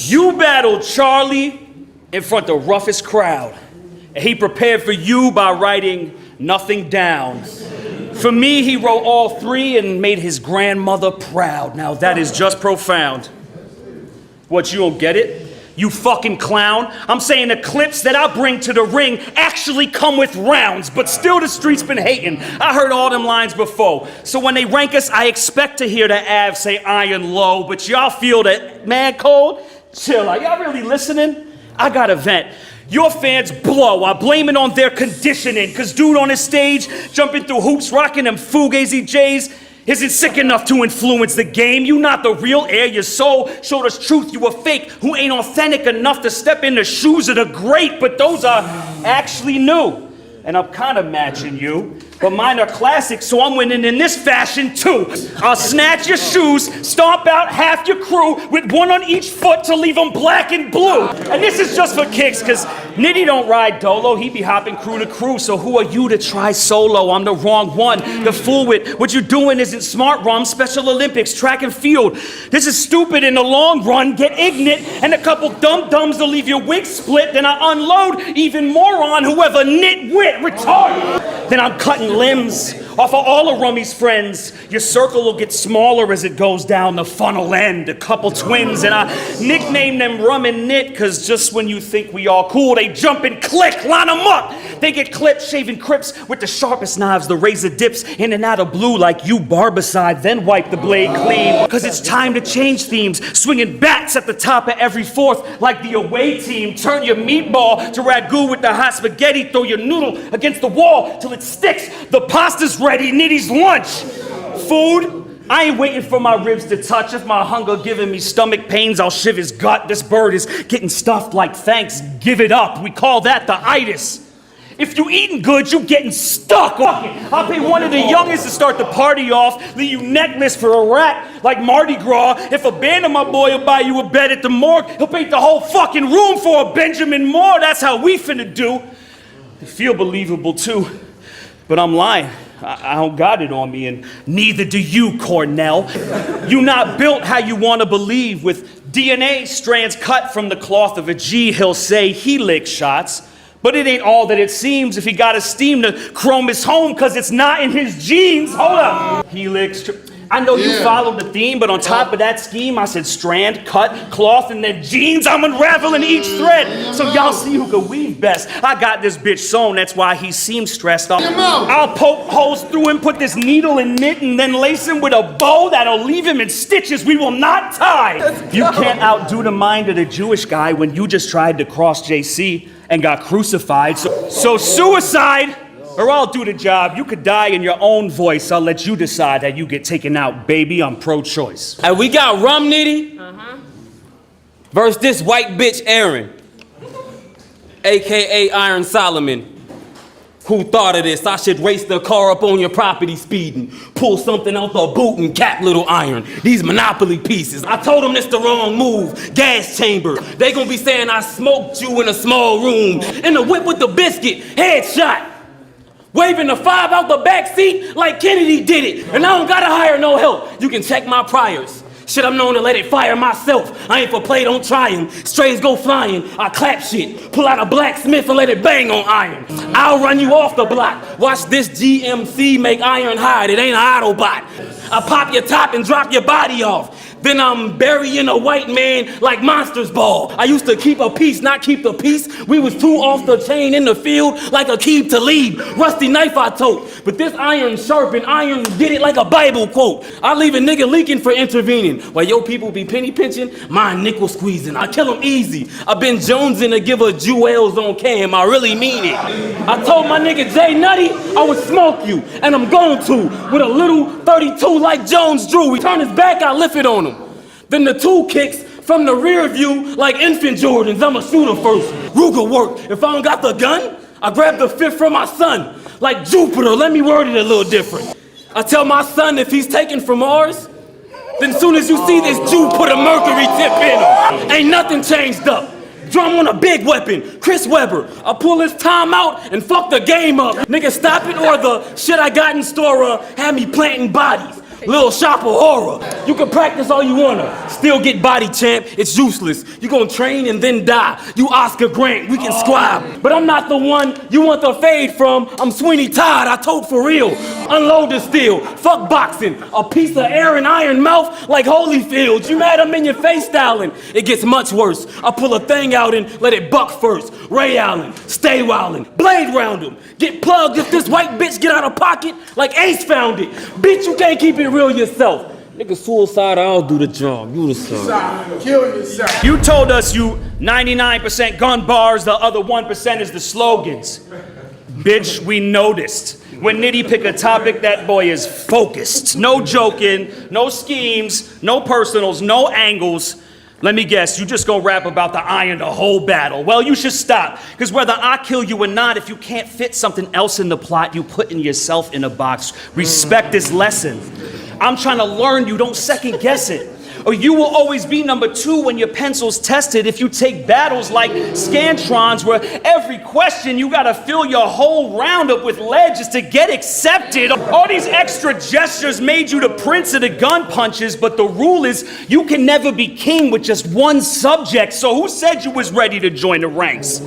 You battled Charlie in front of the roughest crowd. And he prepared for you by writing nothing down. For me, he wrote all three and made his grandmother proud. Now that is just profound. What, you don't get it? You fucking clown. I'm saying the clips that I bring to the ring actually come with rounds, but still the streets been hating. I heard all them lines before. So when they rank us, I expect to hear the Avs say iron low, but y'all feel that man cold? Chill, are y'all really listening? I got a vent. Your fans blow. I blame it on their conditioning, cause dude on the stage, jumping through hoops, rocking them Fugazi J's, isn't sick enough to influence the game. You not the real heir. Your soul showed us truth. You a fake who ain't authentic enough to step in the shoes of the great, but those are actually new. And I'm kind of matching you, but mine are classics, so I'm winning in this fashion too. I'll snatch your shoes, stomp out half your crew with one on each foot to leave them black and blue. And this is just for kicks, cause Nitty don't ride dolo, he be hopping crew to crew, so who are you to try solo? I'm the wrong one to fool with. What you're doing isn't smart, rum, Special Olympics, track and field. This is stupid in the long run, get ignorant, and a couple dum-dums to leave your wig split, then I unload even more on whoever nitwit, retarded. Then I'm cutting limbs off of all of Rummy's friends. Your circle will get smaller as it goes down the funnel end. A couple twins, and I nickname them Rum and Nit, cause just when you think we all cool, they jump and click, line them up. They get clipped, shaving crips with the sharpest knives, the razor dips in and out of blue like you barbicide, then wipe the blade clean. Cause it's time to change themes, swinging bats at the top of every fourth like the away team. Turn your meatball to ragu with the hot spaghetti, throw your noodle against the wall till it sticks. The pasta's ready, Nitty's lunch. Food, I ain't waiting for my ribs to touch. If my hunger giving me stomach pains, I'll shiv his gut. This bird is getting stuffed like thanks, give it up. We call that the itis. If you eating good, you getting stuck. I'll pay one of the youngest to start the party off, leave you necklace for a rat like Mardi Gras. If a band of my boy will buy you a bed at the morgue, he'll paint the whole fucking room for a Benjamin Moore. That's how we finna do. They feel believable too, but I'm lying. I don't got it on me, and neither do you, Cornell. You not built how you want to believe. With DNA strands cut from the cloth of a G, he'll say he licks shots. But it ain't all that it seems if he got a steam to chrome his home, cause it's not in his genes. Hold up. He licks... I know you followed the theme, but on top of that scheme, I said strand, cut, cloth, and then jeans. I'm unraveling each thread, so y'all see who can weave best. I got this bitch sewn, that's why he seems stressed. I'll poke holes through him, put this needle in knit, and then lace him with a bow that'll leave him in stitches we will not tie. You can't outdo the mind of the Jewish guy when you just tried to cross JC and got crucified. So suicide, or I'll do the job. You could die in your own voice. I'll let you decide how you get taken out, baby. I'm pro-choice. Hey, we got Rum Nitty versus this white bitch Aaron, AKA Iron Solomon. Who thought of this? I should race the car up on your property speeding, pull something out the boot and cap little Iron. These Monopoly pieces. I told them this the wrong move. Gas chamber. They gonna be saying I smoked you in a small room. In the whip with the biscuit. Headshot. Waving the 5 out the back seat like Kennedy did it. And I don't gotta hire no help. You can check my priors. Shit, I'm known to let it fire myself. I ain't for play, don't try 'em. Strays go flying, I clap shit. Pull out a blacksmith and let it bang on iron. I'll run you off the block. Watch this GMC make iron hide, it ain't an Autobot. I pop your top and drop your body off. Then I'm burying a white man like Monsters Ball. I used to keep a piece, not keep the peace. We was too off the chain in the field like a keep to lead. Rusty knife I tote, but this iron sharpened, iron did it like a Bible quote. I leave a nigga leaking for intervening. While your people be penny pinching, mine nickel squeezing. I kill them easy. I been jonesing to give her jewels on cam, I really mean it. I told my nigga Jay Nutty I would smoke you, and I'm going to, with a little 32 like Jones Drew. He turned his back, I lift it on him. Then the 2 kicks from the rear view like infant Jordans. I'ma shoot him first. Ruger work. If I don't got the gun, I grab the 5th from my son. Like Jupiter, let me word it a little different. I tell my son if he's taken from Mars, then soon as you see this Jew, put a mercury tip in him. Ain't nothing changed up. Drum on a big weapon, Chris Webber. I pull his time out and fuck the game up. Nigga, stop it or the shit I got in store had me planting bodies. Little shop of horror. You can practice all you wanna. Still get body, champ. It's useless. You gonna train and then die. You Oscar Grant, we can scribe. But I'm not the one you want the fade from. I'm Sweeney Todd, I told for real. Unload the steel. Fuck boxing. A piece of air and iron mouth like Holyfield. You mad I'm in your face styling? It gets much worse. I pull a thing out and let it buck first. Ray Allen, stay wildin'. Blade round him. Get plugged if this white bitch get out of pocket like Ace found it. Bitch, you can't keep it real yourself. Nigga, suicide, I'll do the job. You the son. Kill yourself. You told us you 99% gun bars, the other 1% is the slogans. Bitch, we noticed. When Nitty pick a topic, that boy is focused. No joking, no schemes, no personals, no angles. Let me guess, you just gonna rap about the iron the whole battle. Well, you should stop, because whether I kill you or not, if you can't fit something else in the plot, you putting yourself in a box. Respect this lesson. I'm trying to learn you, don't second guess it. Or you will always be number 2 when your pencil's tested if you take battles like Scantrons, where every question you gotta fill your whole roundup with ledges to get accepted. All these extra gestures made you the prince of the gun punches, but the rule is you can never be king with just one subject. So who said you was ready to join the ranks?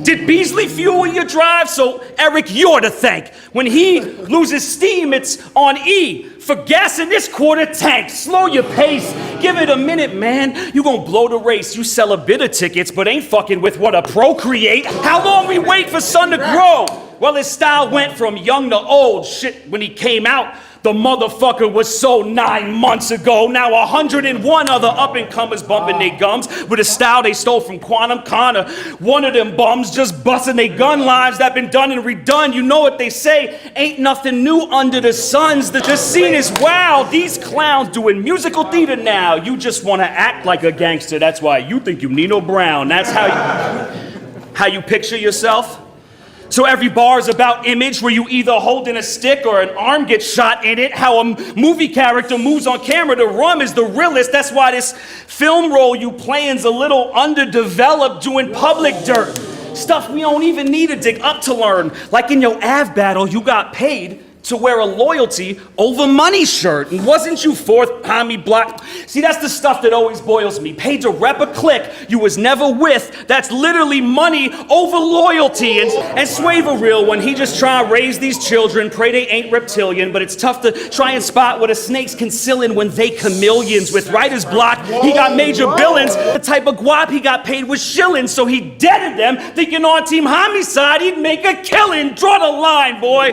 Did Beasley fuel your drive? So Eric, you're to thank. When he loses steam, it's on E. For gas in this quarter tank, slow your pace. Give it a minute, man. You gon' blow the race. You sell a bit of tickets, but ain't fucking with what a procreate. How long we wait for sun to grow? Well, his style went from young to old. Shit, when he came out, the motherfucker was sold 9 months ago. Now 101 other up-and-comers bumping their gums with a style they stole from Quantum Connor. One of them bums just busting their gun lines that been done and redone. You know what they say, ain't nothing new under the suns. The scene is wild. These clowns doing musical theater now. You just want to act like a gangster. That's why you think you Nino Brown. That's how you picture yourself. So every bar is about image, where you either holding a stick or an arm gets shot in it. How a movie character moves on camera to rum is the realest. That's why this film role you playing's a little underdeveloped, doing public dirt. Stuff we don't even need to dig up to learn. Like in your Av battle, you got paid to wear a loyalty over money shirt. And wasn't you 4th Pommy Block? See, that's the stuff that always boils me. Paid to rep a clique you was never with. That's literally money over loyalty. And Swave real when he just try to raise these children, pray they ain't reptilian, but it's tough to try and spot what a snake's concealing when they chameleons. With writer's block, he got major billings. The type of guap he got paid was shillings, so he deaded them, thinking on Team Homicide he'd make a killing. Draw the line, boy.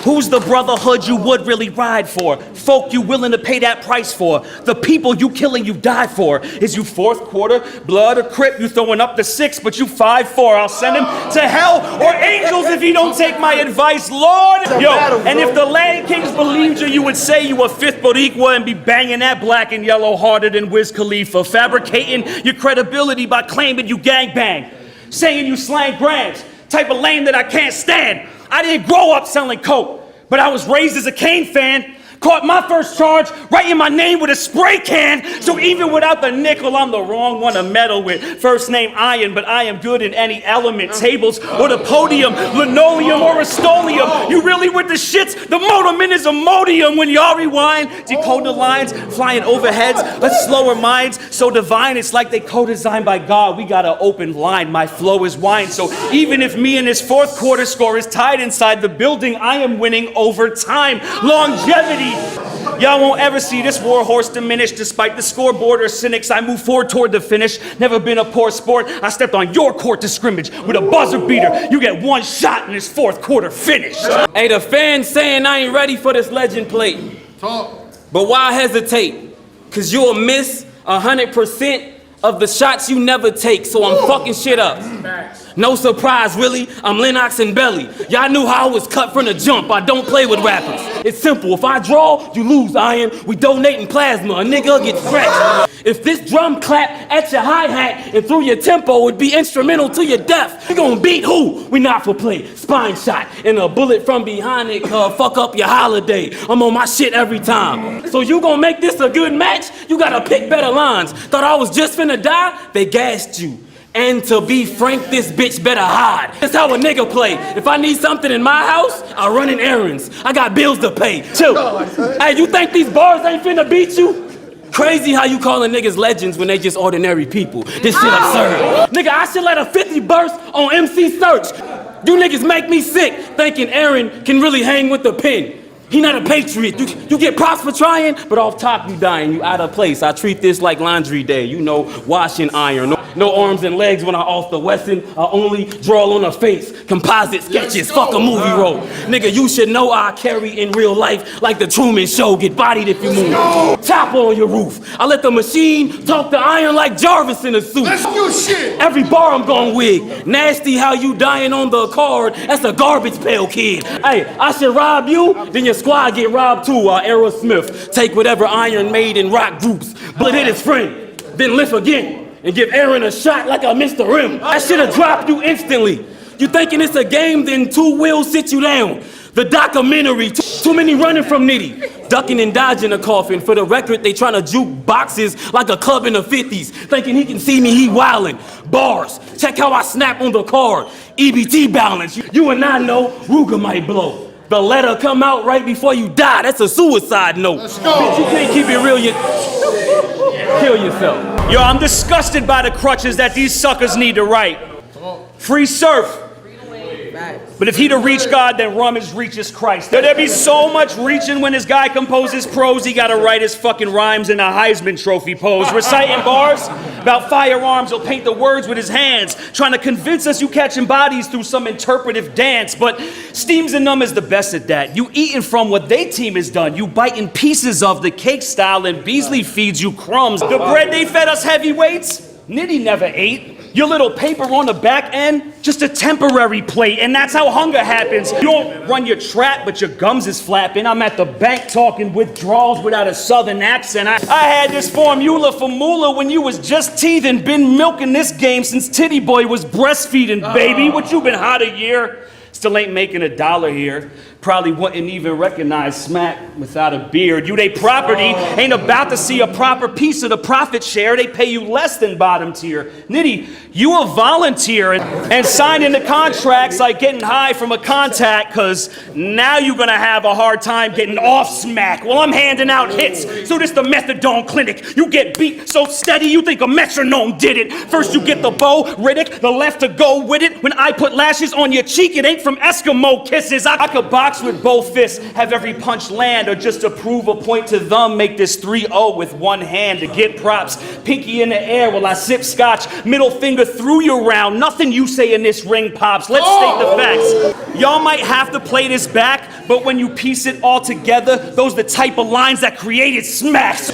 Who's the brotherhood you would really ride for? Folk you willing to pay that price for? The people you killing you die for? Is you 4th quarter, blood or crip? You throwing up the 6, but you 5'4". I'll send him to hell or angels if he don't take my advice, Lord. Yo, and if the Land Kings believed you, you would say you were 5th Boricua and be banging that black and yellow harder than Wiz Khalifa, fabricating your credibility by claiming you gangbang, saying you slang grams, type of lame that I can't stand. I didn't grow up selling coke, but I was raised as a Kane fan. Caught my first charge writing my name with a spray can. So even without the nickel, I'm the wrong one to meddle with. First name Iron, but I am good in any element. Tables or the podium, linoleum or Rust-Oleum. You really with the shits? The motorman is Imodium. When y'all rewind, decode the lines, flying overheads, let's slower minds. So divine, it's like they co-designed by God. We got an open line, my flow is wine. So even if me and this 4th quarter score is tied inside the building, I am winning over time. Longevity. Y'all won't ever see this war horse diminish. Despite the scoreboard or cynics, I move forward toward the finish. Never been a poor sport. I stepped on your court to scrimmage with a buzzer beater. You get 1 shot in this 4th quarter finish. Hey, the fans saying I ain't ready for this legend plate. Talk. But why hesitate? Cause you'll miss 100% of the shots you never take, so I'm fucking shit up. No surprise, really, I'm Lennox and Belly. Y'all knew how I was cut from the jump. I don't play with rappers. It's simple, if I draw, you lose, Iron. We donating plasma, a nigga get scratched. If this drum clap at your hi-hat and through your tempo would be instrumental to your death, you gonna beat who? We not for play. Spine shot and a bullet from behind it fuck up your holiday. I'm on my shit every time. So you gonna make this a good match? You gotta pick better lines. Thought I was just finna die? They gassed you. And to be frank, this bitch better hide. That's how a nigga play. If I need something in my house, I run in errands. I got bills to pay. Chill. Hey, you think these bars ain't finna beat you? Crazy how you calling niggas legends when they just ordinary people. This shit absurd. Nigga, I should let a 50 burst on MC Search. You niggas make me sick thinking Aaron can really hang with the pen. He not a patriot. You get props for trying, but off top you dying. You out of place. I treat this like laundry day. You know, wash and iron. No arms and legs when I off the Wesson. I only draw on a face. Composite sketches. Fuck a movie role. Nigga, you should know I carry in real life like the Truman Show. Get bodied if you move. Chopper on your roof. I let the machine talk to iron like Jarvis in a suit. That's your shit. Every bar I'm gon' wig. Nasty how you dying on the card. That's a garbage pail kid. Hey, I should rob you, then your squad get robbed too. Aerosmith. Take whatever iron made in rock groups. But hit his friend. Then lift again. And give Aaron a shot like a Mr. Rim. That shit'll drop you instantly. You thinking it's a game, then two wheels sit you down. The documentary, too many running from Nitty. Ducking and dodging a coffin. For the record, they trying to juke boxes like a club in the 50s. Thinking he can see me, he wildin'. Bars, check how I snap on the card. EBT balance, you and I know Ruger might blow. The letter come out right before you die, that's a suicide note. Let's go. Bitch, you can't keep it real, you kill yourself. Yo, I'm disgusted by the crutches that these suckers need to write. Free surf. But if he to reach God, then rum is reaches Christ. There be so much reaching when this guy composes prose, he gotta write his fucking rhymes in a Heisman Trophy pose. Reciting bars about firearms, he'll paint the words with his hands, trying to convince us you catching bodies through some interpretive dance. But Steams and Numb is the best at that. You eating from what they team has done. You biting pieces of the cake style and Beasley feeds you crumbs. The bread they fed us heavyweights, Nitty never ate. Your little paper on the back end, just a temporary plate, and that's how hunger happens. You don't run your trap, but your gums is flapping. I'm at the bank talking withdrawals without a southern accent. I had this formula for moolah when you was just teething. Been milking this game since Titty Boy was breastfeeding, baby. What you been hot a year? Still ain't making $1 here. Probably wouldn't even recognize Smack without a beard. You they property ain't about to see a proper piece of the profit share. They pay you less than bottom tier. Nitty, you a volunteer and signing the contracts like getting high from a contact, cause now you're gonna have a hard time getting off Smack. Well, I'm handing out hits, so this the methadone clinic. You get beat so steady you think a metronome did it. First you get the bow, Riddick, the left to go with it. When I put lashes on your cheek, it ain't from Eskimo kisses. I could box with both fists, have every punch land, or just to prove a point to them, make this 3-0 with one hand to get props. Pinky in the air while I sip scotch, middle finger through your round. Nothing you say in this ring pops. Let's state the facts. Y'all might have to play this back, but when you piece it all together, those the type of lines that created smacks.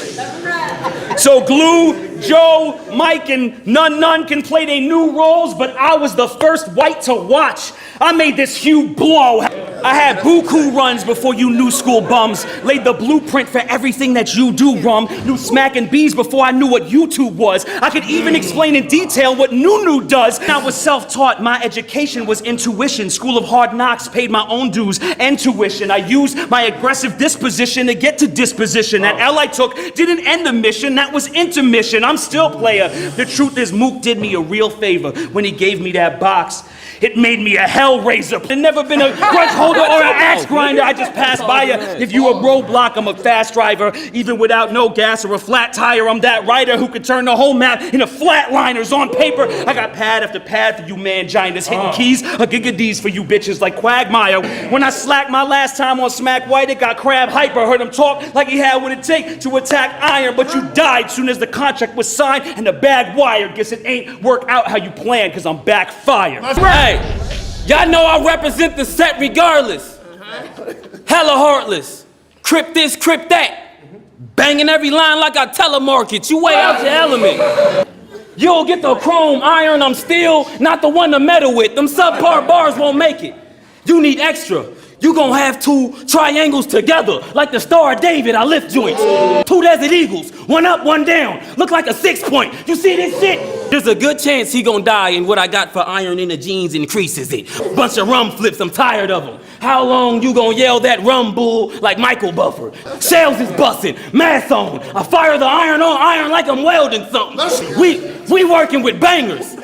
So Glue, Joe, Mike, and None can play their new roles, but I was the first white to watch. I made this huge blow. I had buku runs before you new school bums. Laid the blueprint for everything that you do, Rum. Knew Smack and Bees before I knew what YouTube was. I could even explain in detail what Nunu does. I was self-taught. My education was intuition. School of Hard Knocks paid my own dues and tuition. I used my aggressive disposition to get to disposition. That L I took didn't end the mission. That was intermission. I'm still player. The truth is Mook did me a real favor when he gave me that box. It made me a hellraiser. I've never been a grudge holder or an axe grinder. I just pass by you. If you a roadblock, I'm a fast driver. Even without no gas or a flat tire, I'm that writer who could turn the whole map into flatliners on paper. I got pad after pad for you manginas, hitting keys, a gigad's for you bitches like Quagmire. When I slacked my last time on Smack White, it got crab hyper. Heard him talk like he had what it take to attack iron, but you died soon as the contract was signed and the bag wired. Guess it ain't work out how you planned, cause I'm backfired. Hey, y'all know I represent the set regardless. Hella heartless. Crip this, crip that. Banging every line like I telemarket. You way out your element. You'll get the chrome iron, I'm still not the one to meddle with. Them subpar bars won't make it. You need extra. You gonna have 2 triangles together, like the Star of David, I lift joints. 2 Desert Eagles, 1 up, 1 down. Look like a 6-point. You see this shit? There's a good chance he gonna die, and what I got for iron in the jeans increases it. Bunch of rum flips, I'm tired of them. How long you gonna yell that rum bull like Michael Buffer? Shells is busting, math on. I fire the iron on iron like I'm welding something. We working with bangers.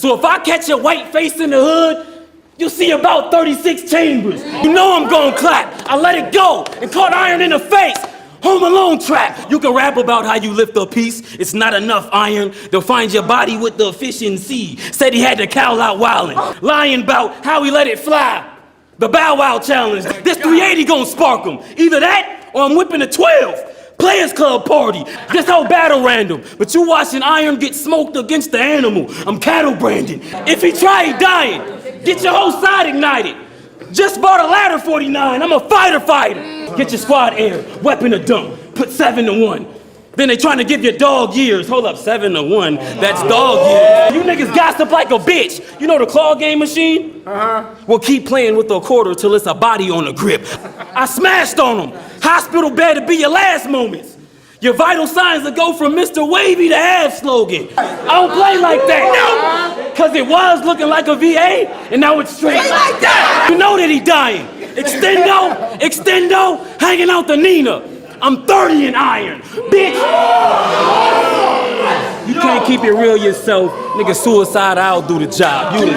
So if I catch a white face in the hood, you'll see about 36 chambers. You know I'm gonna clap. I let it go and caught iron in the face. Home Alone trap. You can rap about how you lift a piece. It's not enough iron. They'll find your body with the efficiency. Said he had the cow out wildin'. Lying about how he let it fly. The Bow Wow challenge. This 380 gonna spark him. Either that or I'm whipping a 12. Players Club party. This whole battle random. But you watching iron get smoked against the animal. I'm cattle branding. If he try, he dying. Get your whole side ignited. Just bought a ladder 49. I'm a fighter. Get your squad air. Weapon to dump. Put 7 to 1. Then they trying to give you dog years. Hold up, 7 to 1. That's dog years. You niggas gossip like a bitch. You know the claw game machine? Well, keep playing with the quarter till it's a body on the grip. I smashed on them. Hospital bed to be your last moments. Your vital signs will go from Mr. Wavy to half slogan. I don't play like that. No. Cause it was looking like a VA, and now it's straight like that. You know that he dying. Extendo, hanging out the Nina. I'm 30 in iron, bitch. You can't keep it real yourself. Nigga, suicide, I'll do the job. You the